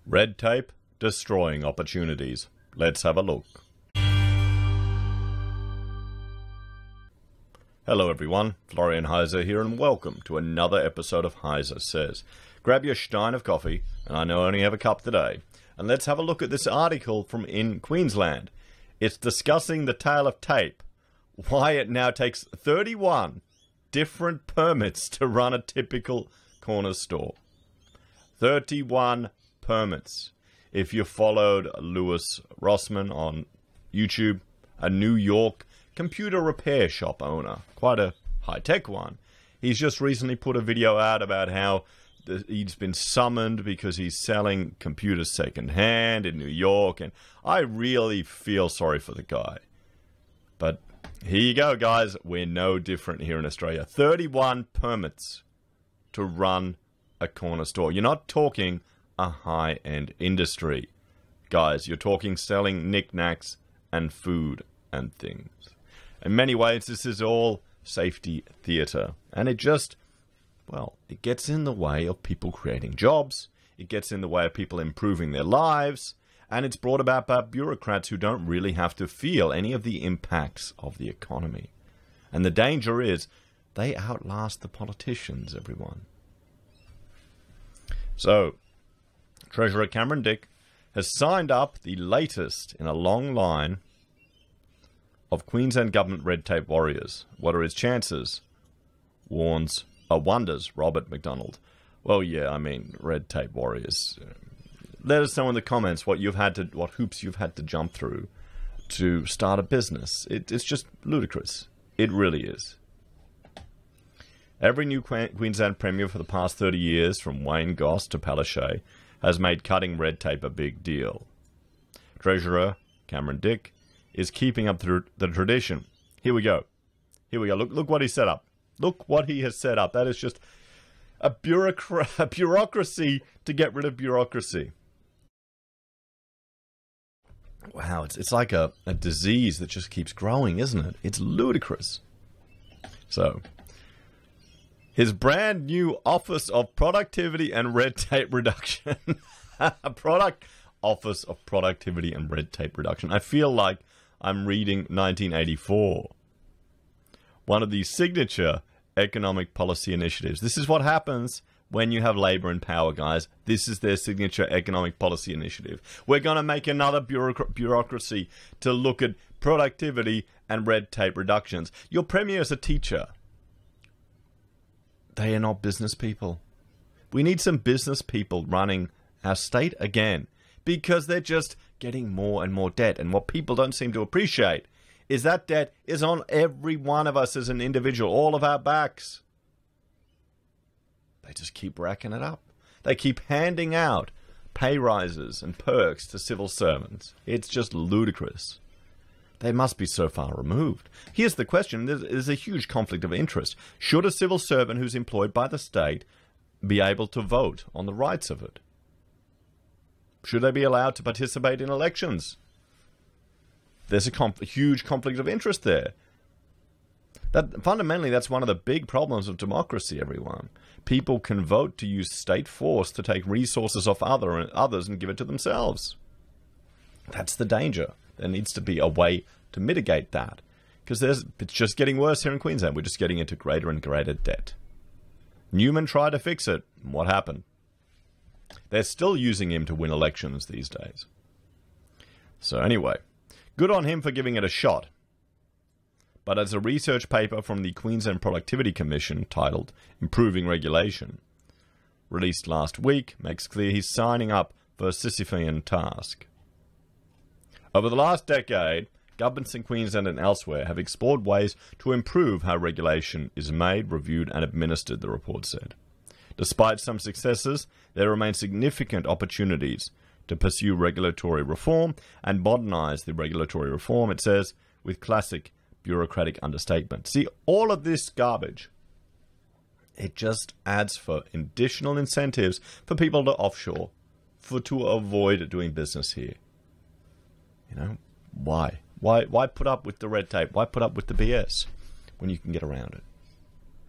Red tape destroying opportunities. Let's have a look. Hello everyone, Florian.Heise here, and welcome to another episode of HeiseSays. Grab your stein of coffee, and I know I only have a cup today, and let's have a look at this article from in Queensland. It's discussing the tale of tape, why it now takes 31 different permits to run a typical corner store. 31 permits. If you followed Lewis Rossman on YouTube, a New York computer repair shop owner, quite a high-tech one, he's just recently put a video out about how he's been summoned because he's selling computers second-hand in New York, and I really feel sorry for the guy. But here you go, guys. We're no different here in Australia. 31 permits to run a corner store. You're not talking a high-end industry, guys. You're talking selling knickknacks and food and things. In many ways, this is all safety theatre, and it just, well, it gets in the way of people creating jobs. It gets in the way of people improving their lives, and it's brought about by bureaucrats who don't really have to feel any of the impacts of the economy. And the danger is they outlast the politicians, everyone. So, Treasurer Cameron Dick has signed up the latest in a long line of Queensland government red tape warriors. What are his chances? Wonders Robert McDonald. Well, yeah, I mean, red tape warriors. Let us know in the comments what hoops you've had to jump through to start a business. It's just ludicrous. It really is. Every new Queensland Premier for the past 30 years, from Wayne Goss to Palaszczuk, has made cutting red tape a big deal. Treasurer Cameron Dick is keeping up the tradition. Here we go. Here we go. Look what he set up. Look what he has set up. That is just a bureaucracy to get rid of bureaucracy. Wow, it's like a disease that just keeps growing, isn't it? It's ludicrous. So, his brand new Office of Productivity and Red Tape Reduction. Office of Productivity and Red Tape Reduction. I feel like I'm reading 1984. One of the signature economic policy initiatives. This is what happens when you have Labour in power, guys. This is their signature economic policy initiative. We're going to make another bureaucracy to look at productivity and red tape reductions. Your Premier is a teacher. They are not business people. We need some business people running our state again, because they're just getting more and more debt. And what people don't seem to appreciate is that debt is on every one of us as an individual, all of our backs. They just keep racking it up. They keep handing out pay rises and perks to civil servants. It's just ludicrous. They must be so far removed. Here's the question. There's a huge conflict of interest. Should a civil servant who's employed by the state be able to vote on the rights of it? Should they be allowed to participate in elections? There's a huge conflict of interest there. Fundamentally, that's one of the big problems of democracy, everyone. People can vote to use state force to take resources off others and give it to themselves. That's the danger. There needs to be a way to mitigate that. Because it's just getting worse here in Queensland. We're just getting into greater and greater debt. Newman tried to fix it. What happened? They're still using him to win elections these days. So anyway, good on him for giving it a shot. But as a research paper from the Queensland Productivity Commission titled Improving Regulation, released last week, makes clear he's signing up for a Sisyphean task. Over the last decade, governments in Queensland and elsewhere have explored ways to improve how regulation is made, reviewed and administered, the report said. Despite some successes, there remain significant opportunities to pursue regulatory reform and modernize the regulatory reform, it says, with classic bureaucratic understatement. See, all of this garbage, it just adds for additional incentives for people to offshore, to avoid doing business here. You know, why? Why put up with the red tape? Why put up with the BS when you can get around it?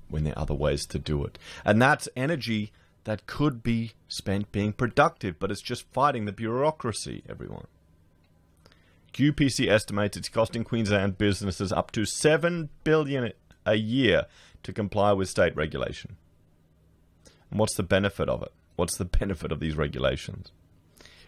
When there are other ways to do it. And that's energy that could be spent being productive, but it's just fighting the bureaucracy, everyone. QPC estimates it's costing Queensland businesses up to $7 billion a year to comply with state regulation. And what's the benefit of it? What's the benefit of these regulations?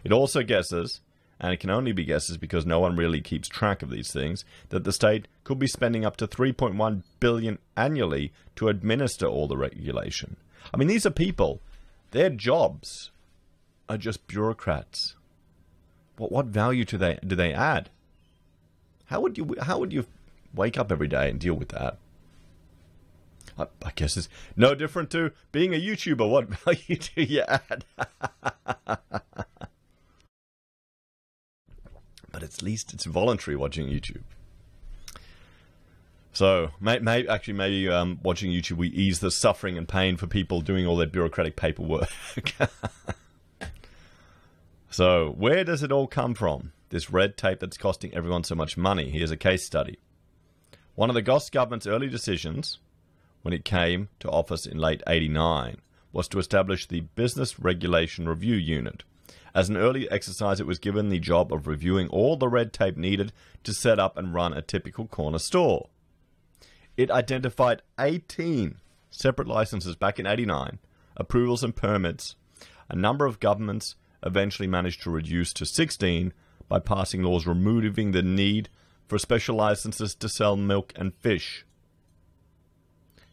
It also guesses, and it can only be guesses because no one really keeps track of these things, that the state could be spending up to $3.1 billion annually to administer all the regulation. I mean, these are people. Their jobs are just bureaucrats. What value do they add? How would you wake up every day and deal with that? I guess it's no different to being a YouTuber. What value do you add? But at least it's voluntary watching YouTube. So maybe watching YouTube, we ease the suffering and pain for people doing all their bureaucratic paperwork. So where does it all come from? This red tape that's costing everyone so much money. Here's a case study. One of the Goss government's early decisions, when it came to office in late '89, was to establish the Business Regulation Review Unit. As an early exercise, it was given the job of reviewing all the red tape needed to set up and run a typical corner store. It identified 18 separate licenses back in '89, approvals and permits. A number of governments eventually managed to reduce to 16 by passing laws removing the need for special licenses to sell milk and fish.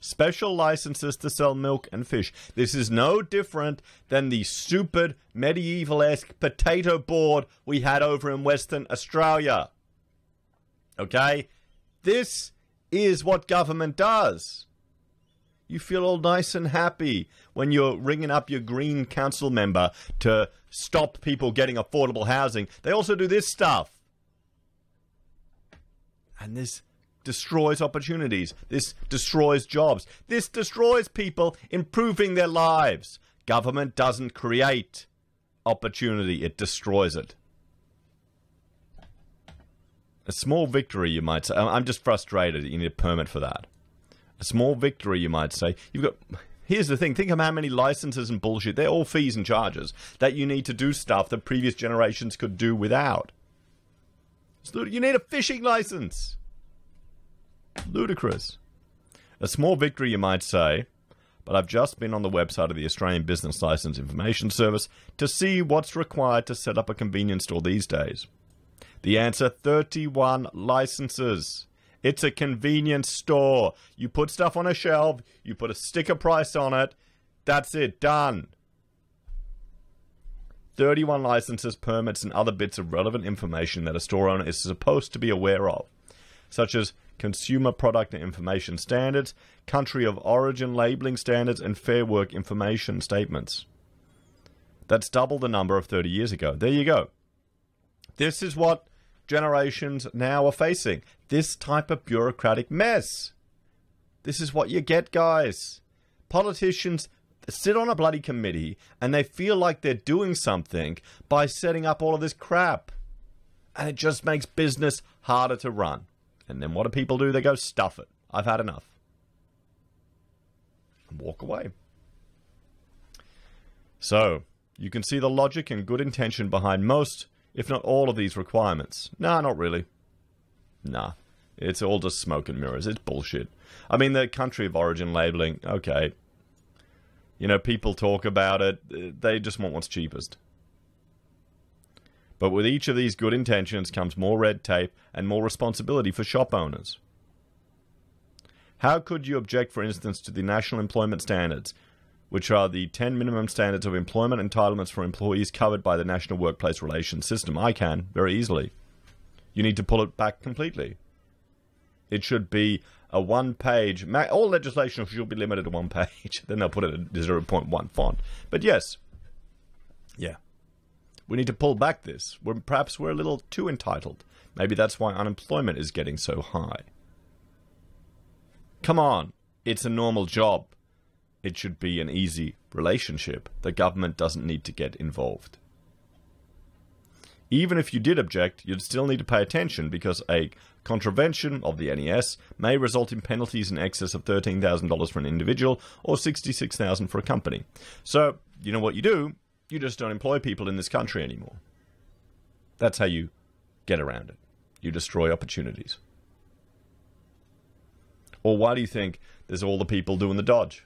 Special licenses to sell milk and fish. This is no different than the stupid medieval-esque potato board we had over in Western Australia. Okay? This is what government does. You feel all nice and happy when you're ringing up your Green Council member to stop people getting affordable housing. They also do this stuff. And this destroys opportunities. This destroys jobs. This destroys people improving their lives. Government doesn't create opportunity. It destroys it. A small victory, you might say. I'm just frustrated. You need a permit for that. A small victory, you might say. Here's the thing. Think of how many licenses and bullshit. They're all fees and charges that you need to do stuff that previous generations could do without. You need a fishing license. Ludicrous. A small victory, you might say, but I've just been on the website of the Australian Business Licence Information Service to see what's required to set up a convenience store these days. The answer, 31 licenses. It's a convenience store. You put stuff on a shelf, you put a sticker price on it, that's it, done. 31 licenses, permits, and other bits of relevant information that a store owner is supposed to be aware of, such as consumer product and information standards, country of origin labeling standards, and fair work information statements. That's double the number of 30 years ago. There you go. This is what generations now are facing. This type of bureaucratic mess. This is what you get, guys. Politicians sit on a bloody committee and they feel like they're doing something by setting up all of this crap. And it just makes business harder to run. And then what do people do? They go, stuff it. I've had enough. And walk away. So, you can see the logic and good intention behind most, if not all, of these requirements. Nah, not really. Nah. It's all just smoke and mirrors. It's bullshit. I mean, the country of origin labeling, okay. You know, people talk about it. They just want what's cheapest. But with each of these good intentions comes more red tape and more responsibility for shop owners. How could you object, for instance, to the National Employment Standards, which are the 10 minimum standards of employment entitlements for employees covered by the National Workplace Relations System? I can, very easily. You need to pull it back completely. It should be a one-page... all legislation should be limited to one page. Then they'll put it at 0.1 font. But yes. Yeah. We need to pull back this. Perhaps we're a little too entitled. Maybe that's why unemployment is getting so high. Come on. It's a normal job. It should be an easy relationship. The government doesn't need to get involved. Even if you did object, you'd still need to pay attention because a Contravention of the NES may result in penalties in excess of $13,000 for an individual or $66,000 for a company. So, you know what you do? You just don't employ people in this country anymore. That's how you get around it. You destroy opportunities. Or why do you think there's all the people doing the dodge?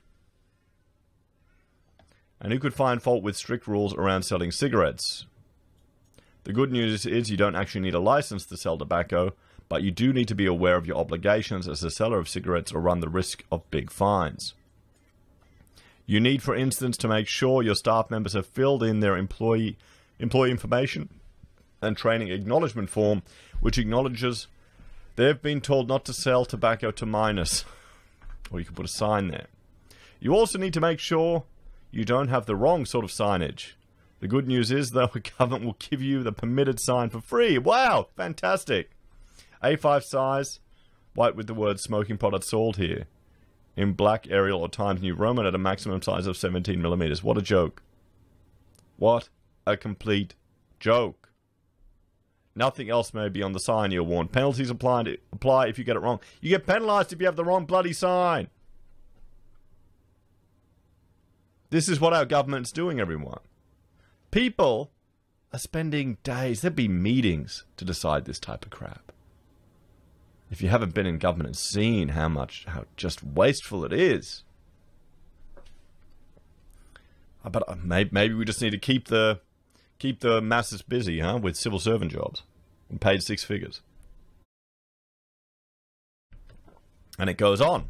And who could find fault with strict rules around selling cigarettes? The good news is you don't actually need a license to sell tobacco, but you do need to be aware of your obligations as a seller of cigarettes or run the risk of big fines. You need, for instance, to make sure your staff members have filled in their employee information and training acknowledgement form, which acknowledges they've been told not to sell tobacco to minors. Or you can put a sign there. You also need to make sure you don't have the wrong sort of signage. The good news is, though, the government will give you the permitted sign for free. Wow, fantastic. A5 size, white with the word smoking product sold here. In black, Arial, or Times New Roman at a maximum size of 17 millimeters. What a joke. What a complete joke. Nothing else may be on the sign, you're warned. Penalties apply if you get it wrong. You get penalized if you have the wrong bloody sign. This is what our government's doing, everyone. People are spending days, there'd be meetings to decide this type of crap. If you haven't been in government and seen how just wasteful it is. But maybe we just need to keep the masses busy, huh, with civil servant jobs and paid 6 figures. And it goes on.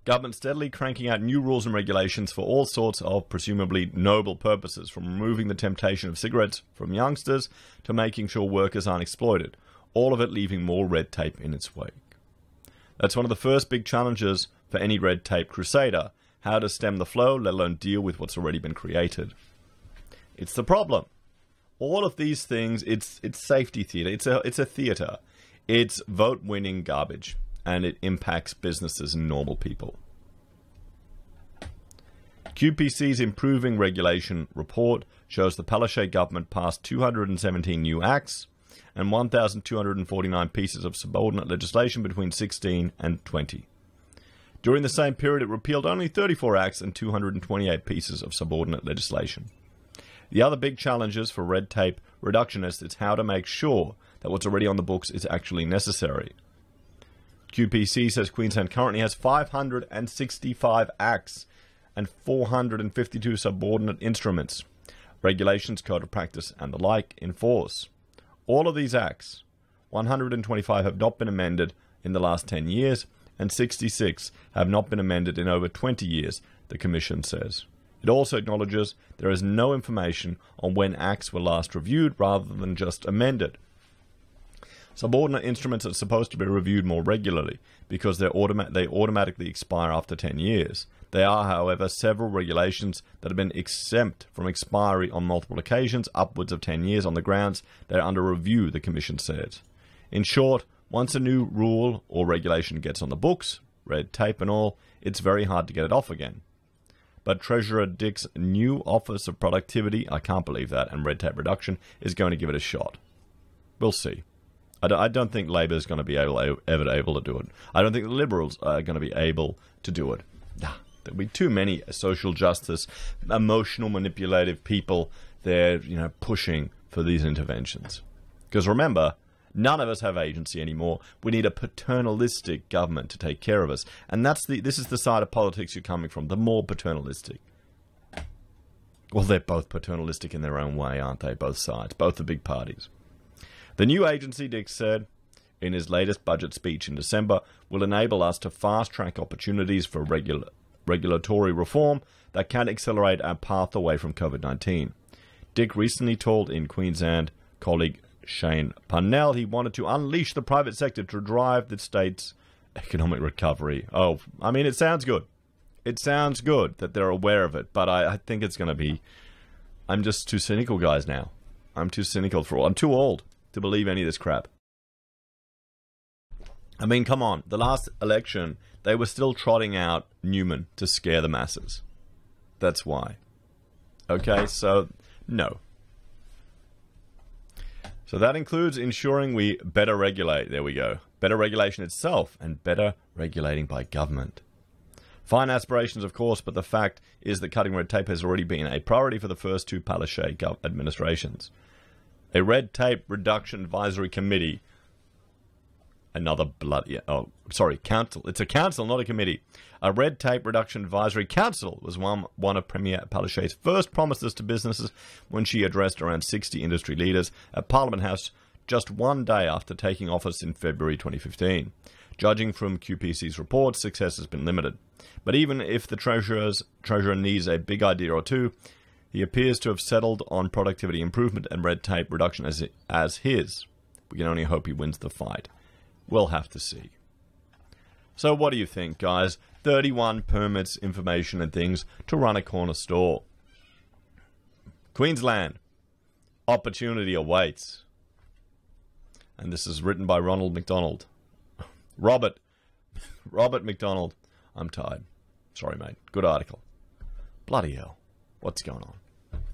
Government steadily cranking out new rules and regulations for all sorts of presumably noble purposes, from removing the temptation of cigarettes from youngsters to making sure workers aren't exploited, all of it leaving more red tape in its wake. That's one of the first big challenges for any red tape crusader, how to stem the flow, let alone deal with what's already been created. It's the problem. All of these things, it's safety theater, it's a theater. It's vote-winning garbage. And it impacts businesses and normal people. QPC's Improving Regulation report shows the Palaszczuk government passed 217 new acts and 1,249 pieces of subordinate legislation between 16 and 20. During the same period, it repealed only 34 acts and 228 pieces of subordinate legislation. The other big challenges for red tape reductionists is how to make sure that what's already on the books is actually necessary. QPC says Queensland currently has 565 acts and 452 subordinate instruments, regulations, code of practice, and the like in force. All of these acts, 125 have not been amended in the last 10 years, and 66 have not been amended in over 20 years, the Commission says. It also acknowledges there is no information on when acts were last reviewed rather than just amended. Subordinate instruments are supposed to be reviewed more regularly because they automatically expire after 10 years. There are, however, several regulations that have been exempt from expiry on multiple occasions, upwards of 10 years, on the grounds they're under review, the Commission says. In short, once a new rule or regulation gets on the books, red tape and all, it's very hard to get it off again. But Treasurer Dick's new Office of Productivity, I can't believe that, and red tape reduction, is going to give it a shot. We'll see. I don't think Labor is going to be ever able to do it. I don't think the Liberals are going to be able to do it. There'll be too many social justice, emotional, manipulative people there, pushing for these interventions. Because remember, none of us have agency anymore. We need a paternalistic government to take care of us. And this is the side of politics you're coming from, the more paternalistic. Well, they're both paternalistic in their own way, aren't they? Both sides, both the big parties. The new agency, Dick said in his latest budget speech in December, will enable us to fast-track opportunities for regulatory reform that can accelerate our path away from COVID-19. Dick recently told in Queensland colleague Shane Parnell he wanted to unleash the private sector to drive the state's economic recovery. Oh, I mean, it sounds good. It sounds good that they're aware of it, but I think it's going to be... I'm just too cynical, guys, now. I'm too cynical for all. I'm too old to believe any of this crap. I mean, come on. The last election, they were still trotting out Newman to scare the masses. That's why. Okay, so, no. So that includes ensuring we better regulate. There we go. Better regulation itself and better regulating by government. Fine aspirations, of course, but the fact is that cutting red tape has already been a priority for the first two Postage administrations. A red tape reduction advisory committee, council. It's a council, not a committee. A red tape reduction advisory council was one of Premier Postage's first promises to businesses when she addressed around 60 industry leaders at Parliament House just one day after taking office in February 2015. Judging from QPC's report, success has been limited. But even if the Treasurer needs a big idea or two, he appears to have settled on productivity improvement and red tape reduction as his. We can only hope he wins the fight. We'll have to see. So what do you think, guys? 31 permits, information and things to run a corner store. Queensland. Opportunity awaits. And this is written by Ronald McDonald. Robert McDonald. I'm tired. Sorry, mate. Good article. Bloody hell. What's going on?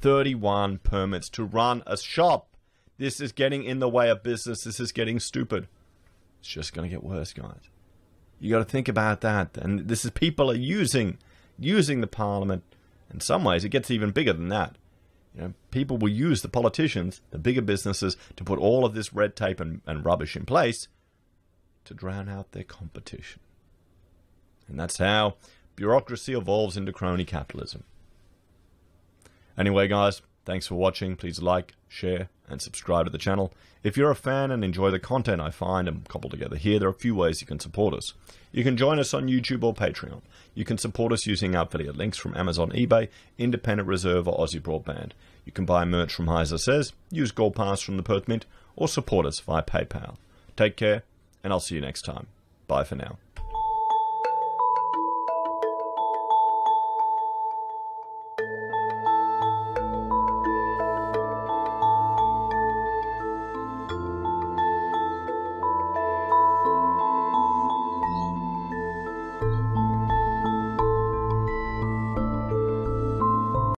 31 permits to run a shop. This is getting in the way of business. This is getting stupid. It's just going to get worse, guys. You got to think about that. And this is people are using the parliament. In some ways, it gets even bigger than that. You know, people will use the politicians, the bigger businesses, to put all of this red tape and rubbish in place to drown out their competition. And that's how bureaucracy evolves into crony capitalism. Anyway, guys, thanks for watching. Please like, share, and subscribe to the channel. If you're a fan and enjoy the content I find and cobble together here, there are a few ways you can support us. You can join us on YouTube or Patreon. You can support us using our affiliate links from Amazon, eBay, Independent Reserve, or AussieBroadband. You can buy merch from HeiseSays, use Gold Pass from the Perth Mint, or support us via PayPal. Take care, and I'll see you next time. Bye for now.